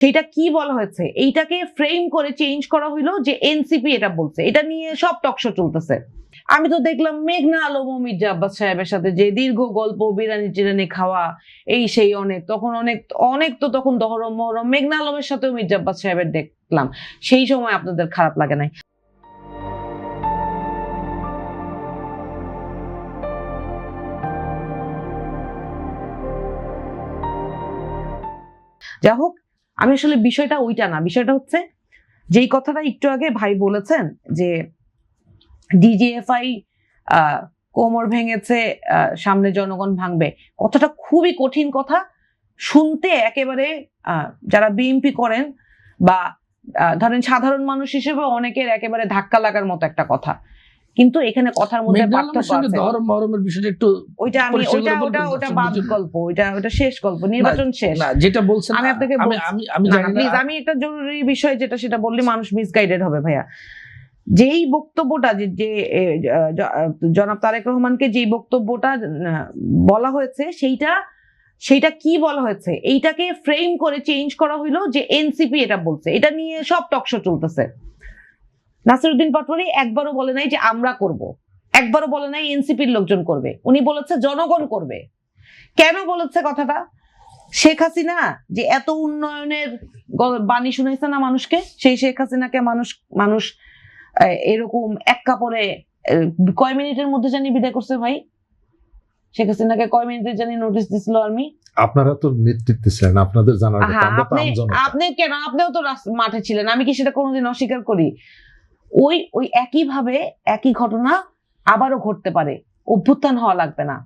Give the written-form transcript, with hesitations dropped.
সেটা কি বলা হয়েছে এইটাকে ফ্রেম করে চেঞ্জ করা হইলো যে এনসিপি এটা বলছে, এটা নিয়ে সব টকশো চলতেছে। আমি তো দেখলাম মেঘনা আলম ও মির্জা আব্বাস সাহেবের সাথে যে দীর্ঘ গল্প, বিরিয়ানি টিরানি খাওয়া, এই সেই অনেক, তখন অনেক তো তখন দহরম মহরম মেঘনা আলমের সাথেও মির্জা আব্বাস সাহেবের দেখলাম, সেই সময় আপনাদের খারাপ লাগে নাই। যা হোক, আমি আসলে বিষয়টা ওইটা না, বিষয়টা হচ্ছে যেই কথাটা একটু আগে ভাই বলেছেন যে ডিজিএফআই কোমর ভেঙেছে, সামনে জনগণ ভাঙবে, কথাটা খুবই কঠিন কথা শুনতে, একেবারে যারা বিএনপি করেন বা ধরেন সাধারণ মানুষ হিসেবে অনেকের একেবারে ধাক্কা লাগার মতো একটা কথা, কিন্তু এখানে কথার মধ্যে পার্থক্য আছে। ওটা বাদ গল্প, ওটা শেষ গল্প, নির্বাচন শেষ। যেটা বলছেন আমি আপনাকে প্লিজ, আমি একটা জরুরি বিষয় যেটা সেটা বললে মানুষ মিসগাইডেড হবে ভাইয়া। যেই বক্তব্যটা যে জনাব তারেক রহমানকে যেই বক্তব্যটা বলা হয়েছে সেইটা কি বলা হয়েছে এইটাকে ফ্রেম করে চেঞ্জ করা হইলো যে এনসিপি এটা বলছে, এটা নিয়ে সব টকশো চলতেছে। নাসিরউদ্দিন পাটোয়ারি একবারও বলে নাই যে আমরা করব, একবারও বলে নাই এনসিপির লোকজন করবে, উনি বলেছে জনগণ করবে। কেন বলেছে কথাটা? শেখ হাসিনা যে এত উন্নয়নের বাণী শুনাইছে না মানুষকে, সেই শেখ হাসিনাকে মানুষ এরকম এক কাপড়ে কয় মিনিটের মধ্যে জানি বিদায় করছে ভাই? শেখ হাসিনাকে কয় মিনিটের জানি নোটিশ দিছিল আর্মি? আপনারা তো নেতৃত্বে ছিলেন, আপনাদের জানার কথা। আপনি কেন, আপনিও তো মাঠে ছিলেন, আমি কি সেটা কোনোদিন অস্বীকার করি? ওই একইভাবে একই ঘটনা আবারও ঘটতে পারে, অভ্যুত্থান হওয়া লাগবে না।